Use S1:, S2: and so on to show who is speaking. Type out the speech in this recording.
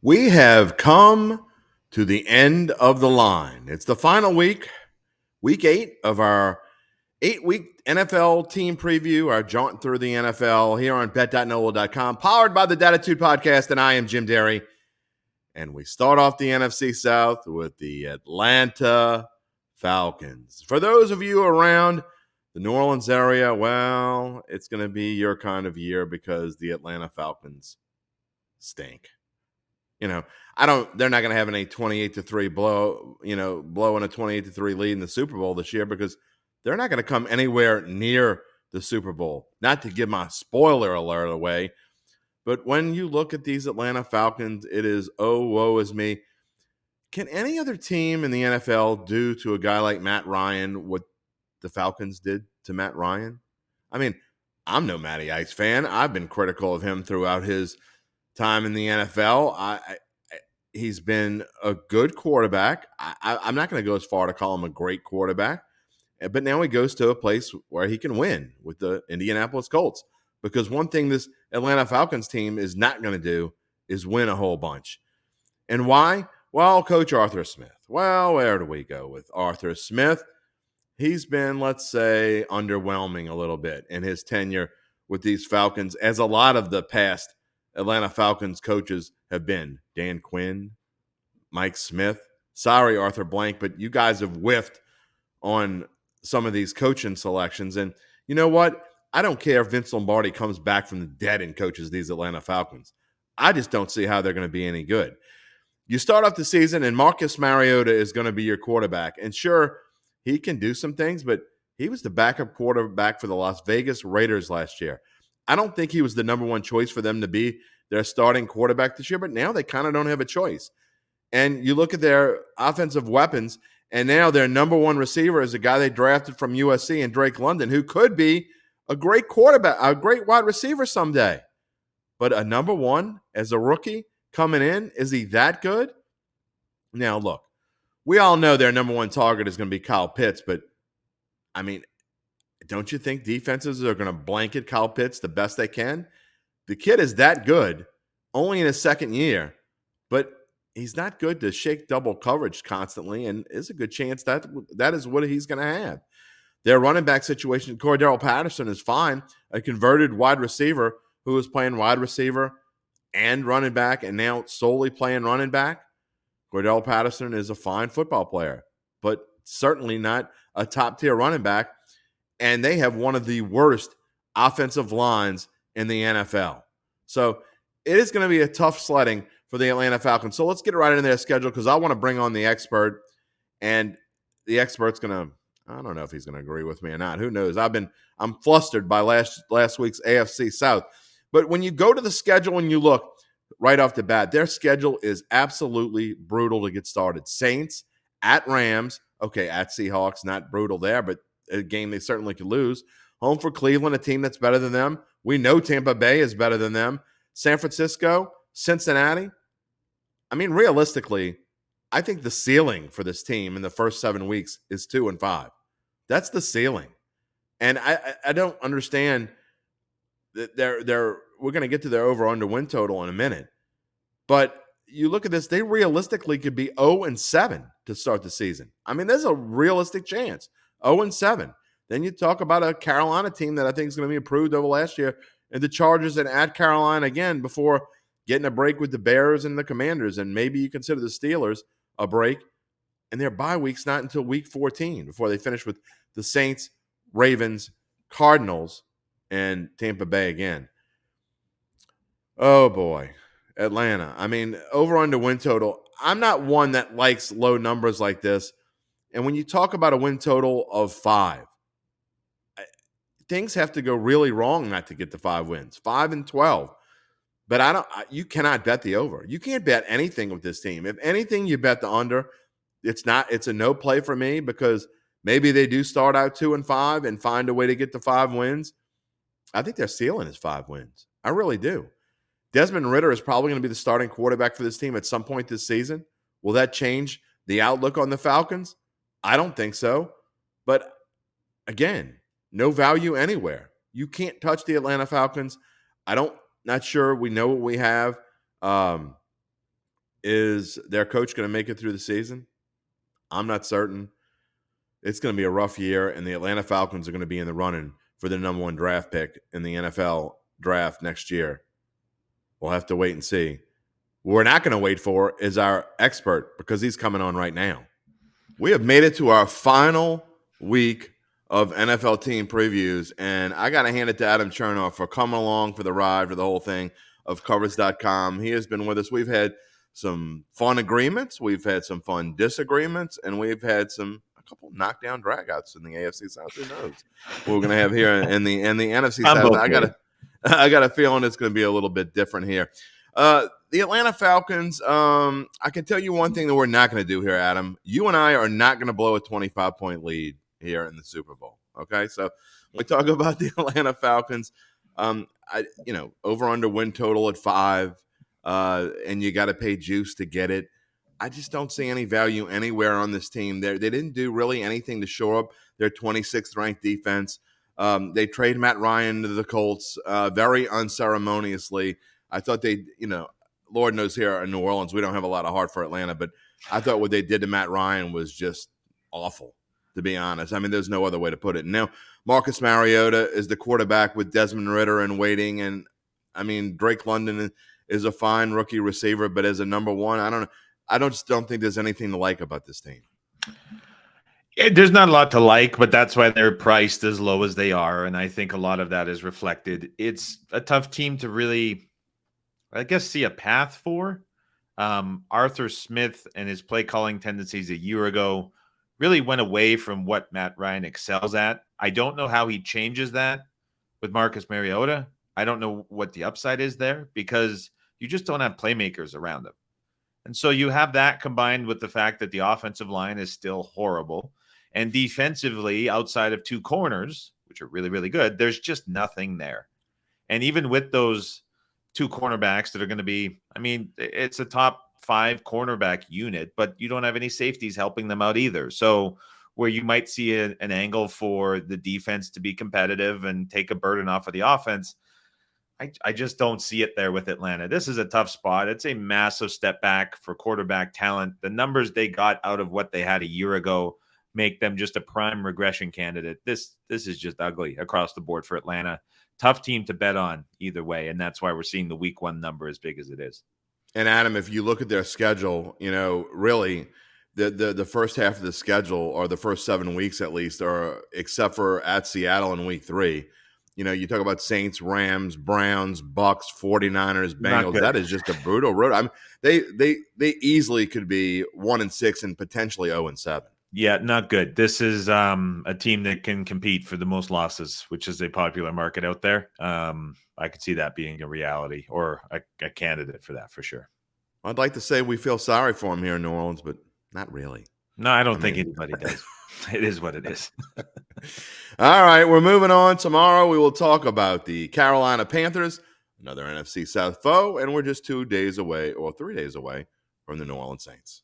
S1: We have come to the end of the line. It's the final week 8 of our 8-week NFL team preview, our jaunt through the NFL here on bet.nola.com, powered by the Datitude Podcast, and I am Jim Derry. And we start off the NFC South with the Atlanta Falcons. For those of you around the New Orleans area, well, it's going to be your kind of year because the Atlanta Falcons stink. They're not going to have any 28-3 blowing a 28-3 lead in the Super Bowl this year because they're not going to come anywhere near the Super Bowl. Not to give my spoiler alert away, but when you look at these Atlanta Falcons, it is, oh, woe is me. Can any other team in the NFL do to a guy like Matt Ryan what the Falcons did to Matt Ryan? I mean, I'm no Matty Ice fan. I've been critical of him throughout his time in the NFL. He's been a good quarterback. I'm not going to go as far to call him a great quarterback, but now he goes to a place where he can win with the Indianapolis Colts. Because one thing this Atlanta Falcons team is not going to do is win a whole bunch. And why? Well, Coach Arthur Smith. Well, where do we go with Arthur Smith? He's been, let's say, underwhelming a little bit in his tenure with these Falcons, as a lot of the past Atlanta Falcons coaches have been. Dan Quinn, Mike Smith. Sorry, Arthur Blank, but you guys have whiffed on some of these coaching selections. And you know what? I don't care if Vince Lombardi comes back from the dead and coaches these Atlanta Falcons. I just don't see how they're going to be any good. You start off the season, and Marcus Mariota is going to be your quarterback. And sure, he can do some things, but he was the backup quarterback for the Las Vegas Raiders last year. I don't think he was the number one choice for them to be their starting quarterback this year, but now they kind of don't have a choice. And you look at their offensive weapons, and now their number one receiver is a guy they drafted from USC, and Drake London, who could be a great quarterback, a great wide receiver someday. But a number one as a rookie coming in, is he that good? Now, look, we all know their number one target is going to be Kyle Pitts, but, I mean, don't you think defenses are going to blanket Kyle Pitts the best they can? The kid is that good, only in his second year, but he's not good to shake double coverage constantly, and there's a good chance that is what he's going to have. Their running back situation, Cordell Patterson is fine, a converted wide receiver who was playing wide receiver and running back and now solely playing running back. Cordell Patterson is a fine football player, but certainly not a top-tier running back, and they have one of the worst offensive lines in the NFL. So it is going to be a tough sledding for the Atlanta Falcons. So let's get right into their schedule because I want to bring on the expert, and the expert's going to, I don't know if he's going to agree with me or not. Who knows? I'm flustered by last week's AFC South. But when you go to the schedule and you look right off the bat, their schedule is absolutely brutal to get started. Saints, at Rams, okay, at Seahawks, not brutal there, but a game they certainly could lose. Home for Cleveland, a team that's better than them. We know Tampa Bay is better than them. San Francisco, Cincinnati. I mean, realistically, I think the ceiling for this team in the first 7 weeks is 2-5. That's the ceiling. And I don't understand that we're going to get to their over-under win total in a minute. But you look at this, they realistically could be 0-7 to start the season. I mean, there's a realistic chance. 0-7. Then you talk about a Carolina team that I think is going to be improved over last year, and the Chargers and at Carolina again before getting a break with the Bears and the Commanders, and maybe you consider the Steelers a break. And their bye week's not until week 14 before they finish with the Saints, Ravens, Cardinals, and Tampa Bay again. Oh, boy. Atlanta. I mean, over-under win total. I'm not one that likes low numbers like this. And when you talk about a win total of 5, things have to go really wrong not to get to 5 wins. 5-12. But you cannot bet the over. You can't bet anything with this team. If anything, you bet the under. It's a no play for me because maybe they do start out 2-5 and find a way to get to 5 wins. I think their ceiling is 5 wins. I really do. Desmond Ridder is probably going to be the starting quarterback for this team at some point this season. Will that change the outlook on the Falcons? I don't think so. But again, no value anywhere. You can't touch the Atlanta Falcons. Not sure we know what we have. Is their coach going to make it through the season? I'm not certain. It's going to be a rough year, and the Atlanta Falcons are going to be in the running for the number 1 draft pick in the NFL draft next year. We'll have to wait and see. What we're not going to wait for is our expert, because he's coming on right now. We have made it to our final week of NFL team previews, and I got to hand it to Adam Chernoff for coming along for the ride for the whole thing of Covers.com. He has been with us. We've had some fun agreements, we've had some fun disagreements, and we've had a couple knockdown dragouts in the AFC South. Who knows what we're going to have here in the NFC South? Okay. I got a feeling it's going to be a little bit different here. The Atlanta Falcons, I can tell you one thing that we're not going to do here, Adam. You and I are not going to blow a 25-point lead here in the Super Bowl. Okay, so we talk about the Atlanta Falcons. Over under win total at 5, and you got to pay juice to get it. I just don't see any value anywhere on this team. They didn't do really anything to shore up their 26th ranked defense. They trade Matt Ryan to the Colts very unceremoniously. I thought they, Lord knows here in New Orleans, we don't have a lot of heart for Atlanta, but I thought what they did to Matt Ryan was just awful, to be honest. I mean, there's no other way to put it. Now, Marcus Mariota is the quarterback with Desmond Ridder in waiting. And, I mean, Drake London is a fine rookie receiver, but as a number 1, I just don't think there's anything to like about this team.
S2: There's not a lot to like, but that's why they're priced as low as they are. And I think a lot of that is reflected. It's a tough team to really, I guess, see a path for. Arthur Smith and his play calling tendencies a year ago really went away from what Matt Ryan excels at. I don't know how he changes that with Marcus Mariota. I don't know what the upside is there because you just don't have playmakers around him. And so you have that combined with the fact that the offensive line is still horrible. And defensively, outside of 2 corners, which are really, really good, there's just nothing there. And even with those 2 cornerbacks that are going to be, I mean, it's a top 5 cornerback unit, but you don't have any safeties helping them out either. So where you might see an angle for the defense to be competitive and take a burden off of the offense, I just don't see it there with Atlanta. This is a tough spot. It's a massive step back for quarterback talent. The numbers they got out of what they had a year ago make them just a prime regression candidate. This is just ugly across the board for Atlanta. Tough team to bet on either way, and that's why we're seeing the week 1 number as big as it is.
S1: And Adam, if you look at their schedule, really the first half of the schedule, or the first 7 weeks at least, are except for at Seattle in week 3. You talk about Saints, Rams, Browns, Bucks, 49ers, Bengals. That is just a brutal road. I mean, they easily could be 1-6 and potentially 0-7.
S2: Yeah, not good. This is a team that can compete for the most losses, which is a popular market out there. I could see that being a reality or a candidate for that for sure.
S1: I'd like to say we feel sorry for him here in New Orleans, but not really.
S2: No, I don't think anybody does. It is what it is.
S1: All right, we're moving on. Tomorrow we will talk about the Carolina Panthers, another NFC South foe, and we're just 2 days away or 3 days away from the New Orleans Saints.